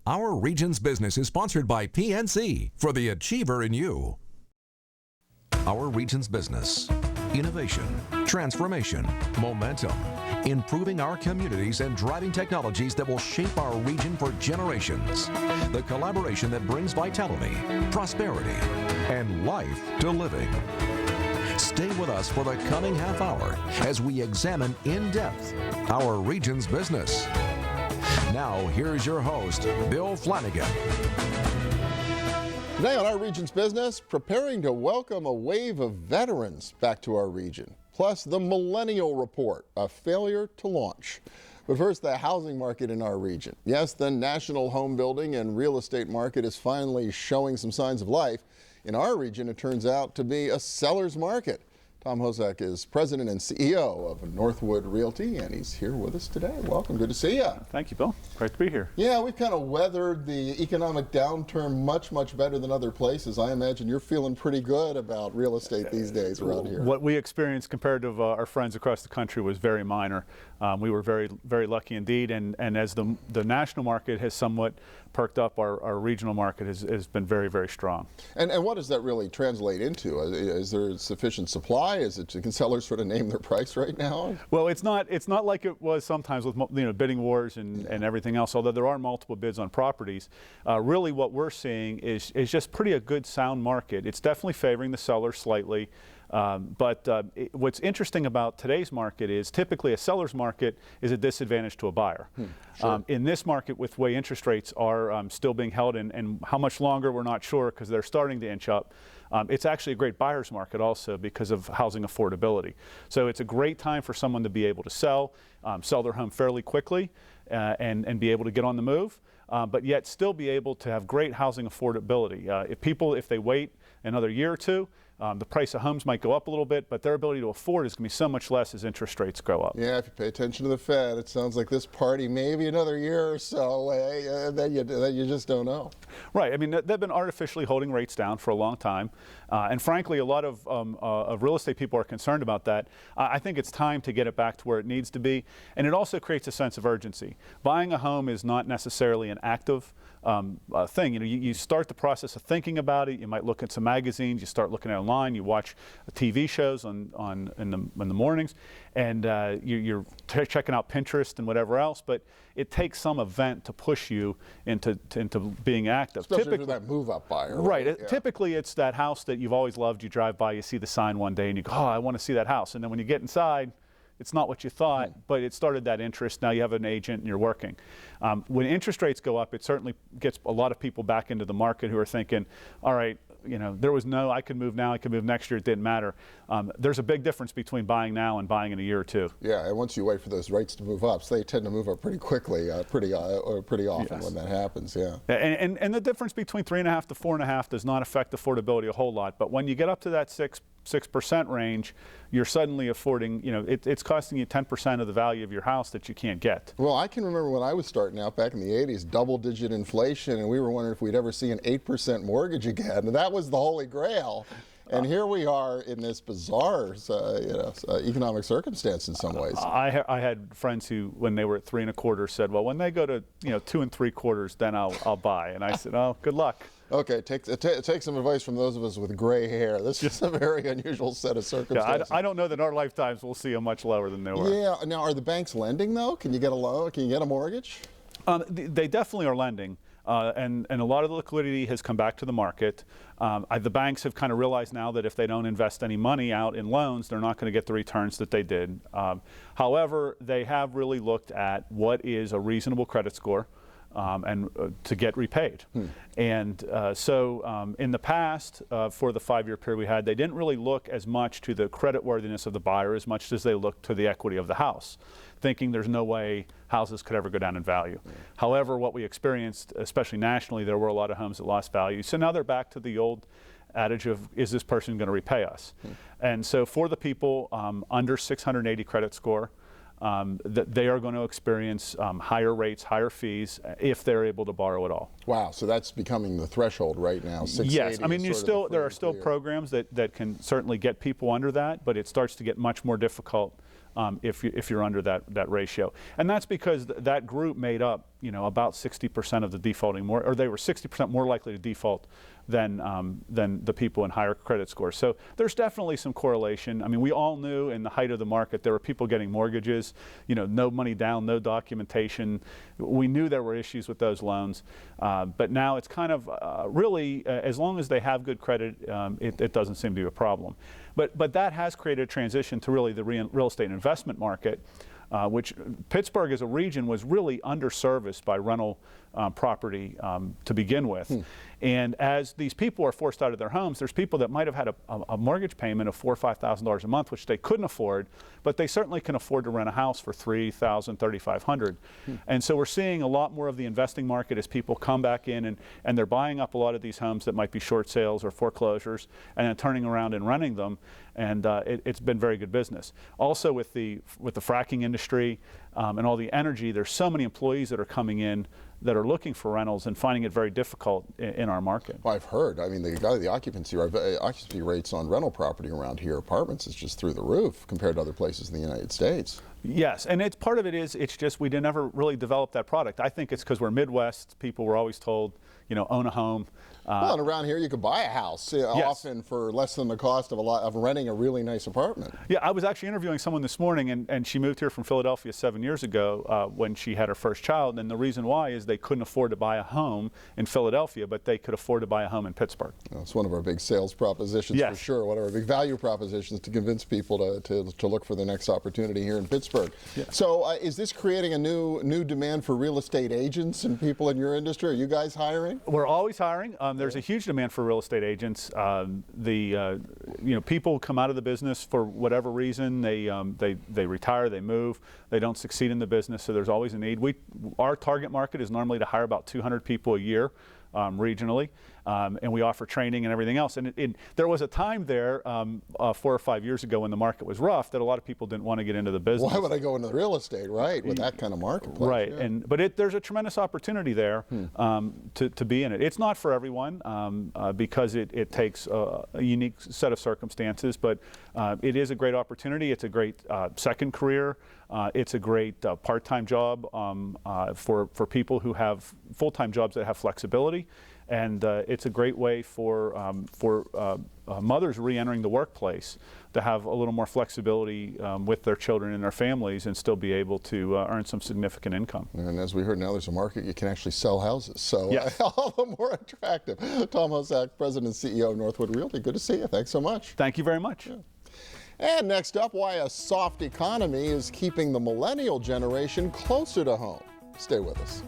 Our Region's Business is sponsored by PNC for the achiever in you. Our Region's Business. Innovation, transformation, momentum, improving our communities and driving technologies that will shape our region for generations. The collaboration that brings vitality, prosperity, and life to living. Stay with us for the coming half hour as we examine in depth our region's business. Now, here's your host, Bill Flanagan. Today on Our Region's Business, preparing to welcome a wave of veterans back to our region. Plus, the Millennial Report, a failure to launch. But first, the housing market in our region. Yes, the national home building and real estate market is finally showing some signs of life. In our region, it turns out to be a seller's market. Tom Hosack is president and CEO of Northwood Realty, and he's here with us today. Welcome, good to see you. Thank you, Bill. Great to be here. Yeah, we've kind of weathered the economic downturn much better than other places. I imagine you're feeling pretty good about real estate these days around here. What we experienced compared to our friends across the country was very minor. We were very lucky indeed, and as the national market has somewhat perked up, our regional market has been very strong. And what does that really translate into? Is there sufficient supply? Can sellers sort of name their price right now? Well, it's not like it was sometimes with bidding wars and everything else. Although there are multiple bids on properties, really what we're seeing is just pretty a good sound market. It's definitely favoring the seller slightly. What's interesting about today's market is typically a seller's market is a disadvantage to a buyer. Sure. In this market, with the way interest rates are still being held and how much longer we're not sure because they're starting to inch up, it's actually a great buyer's market also because of housing affordability. So it's a great time for someone to be able to sell their home fairly quickly and be able to get on the move, but yet still be able to have great housing affordability. If they wait another year or two, the price of homes might go up a little bit, but their ability to afford is going to be so much less as interest rates go up. Yeah, if you pay attention to the Fed, it sounds like this party maybe another year or so, then you just don't know. Right. I mean, they've been artificially holding rates down for a long time, and frankly, a lot of real estate people are concerned about that. I think it's time to get it back to where it needs to be, and it also creates a sense of urgency. Buying a home is not necessarily an active thing. You start the process of thinking about it. You might look at some magazines. You start looking at online. You watch TV shows in the mornings, and you're checking out Pinterest and whatever else. But it takes some event to push you into being active. Especially for that move-up buyer. Right. Yeah. Typically, it's that house that you've always loved. You drive by, you see the sign one day, and you go, "Oh, I want to see that house." And then when you get inside, it's not what you thought, but it started that interest. Now you have an agent and you're working. When interest rates go up, it certainly gets a lot of people back into the market who are thinking, all right, I could move now, I could move next year, it didn't matter. There's a big difference between buying now and buying in a year or two. Yeah, and once you wait for those rates to move up, so they tend to move up pretty quickly, pretty often. Yes. When that happens, yeah. And the difference between 3.5 to 4.5 does not affect affordability a whole lot, but when you get up to that 6% range, you're suddenly affording, it's costing you 10% of the value of your house that you can't get. Well, I can remember when I was starting out back in the 80s, double-digit inflation, and we were wondering if we'd ever see an 8% mortgage again, and that was the holy grail. And here we are in this bizarre, economic circumstance in some ways. I had friends who, when they were at 3.25, said, "Well, when they go to 2.75, then I'll buy." And I said, "Oh, good luck." Okay, take some advice from those of us with gray hair. This is a very unusual set of circumstances. Yeah, I don't know that in our lifetimes we'll see a much lower than they were. Yeah. Now, are the banks lending though? Can you get a loan? Can you get a mortgage? They definitely are lending. And a lot of the liquidity has come back to the market. The banks have kind of realized now that if they don't invest any money out in loans, they're not going to get the returns that they did. However, they have really looked at what is a reasonable credit score and to get repaid. And so in the past, for the 5-year period we had, they didn't really look as much to the creditworthiness of the buyer as much as they looked to the equity of the house, thinking there's no way houses could ever go down in value. However, what we experienced, especially nationally, there were a lot of homes that lost value. So now they're back to the old adage of, is this person going to repay us? And so for the people under 680 credit score, that they are going to experience higher rates, higher fees if they're able to borrow at all. Wow, so that's becoming the threshold right now. Yes, I mean there are still programs that can certainly get people under that, but it starts to get much more difficult if you're under that ratio. And that's because that group made up, about 60% of the defaulting or they were 60% more likely to default than the people in higher credit scores. So there's definitely some correlation. I mean, we all knew in the height of the market there were people getting mortgages, no money down, no documentation. We knew there were issues with those loans, but now it's kind of really, as long as they have good credit, it doesn't seem to be a problem. But that has created a transition to really the real estate investment market, which Pittsburgh as a region was really underserviced by rental property to begin with. And as these people are forced out of their homes, there's people that might have had a mortgage payment of $4,000 or $5,000 a month, which they couldn't afford, but they certainly can afford to rent a house for $3,000, $3,500. And so we're seeing a lot more of the investing market as people come back in and they're buying up a lot of these homes that might be short sales or foreclosures and then turning around and renting them. And it's been very good business. Also with the fracking industry and all the energy, there's so many employees that are coming in that are looking for rentals and finding it very difficult in our market. Well, I've heard. I mean, the occupancy rates on rental property around here, apartments, is just through the roof compared to other places in the United States. Yes, and part of it is it's just we never really developed that product. I think it's because we're Midwest. People were always told, own a home. Well, and around here you could buy a house often for less than the cost of renting a really nice apartment. Yeah, I was actually interviewing someone this morning, and she moved here from Philadelphia 7 years ago when she had her first child, and the reason why is they couldn't afford to buy a home in Philadelphia, but they could afford to buy a home in Pittsburgh. Well, it's one of our big sales propositions for sure. One of our big value propositions to convince people to look for their next opportunity here in Pittsburgh. Yeah. So is this creating a new demand for real estate agents and people in your industry? Are you guys hiring? We're always hiring. There's a huge demand for real estate agents. People come out of the business for whatever reason. They retire, they move, they don't succeed in the business, so there's always a need. Our target market is normally to hire about 200 people a year regionally, and we offer training and everything else. And there was a time there 4 or 5 years ago when the market was rough that a lot of people didn't want to get into the business. Why would I go into real estate, right, with that kind of marketplace? Right, yeah. But there's a tremendous opportunity there to be in it. It's not for everyone because it takes a unique set of circumstances, but it is a great opportunity. It's a great second career. It's a great part-time job for people who have full-time jobs that have flexibility, and it's a great way for mothers re-entering the workplace to have a little more flexibility with their children and their families and still be able to earn some significant income. And as we heard, now there's a market you can actually sell houses, so yes. All the more attractive. Tom Hosack, President and CEO of Northwood Realty, good to see you. Thanks so much. Thank you very much. Yeah. And next up, why a soft economy is keeping the millennial generation closer to home. Stay with us.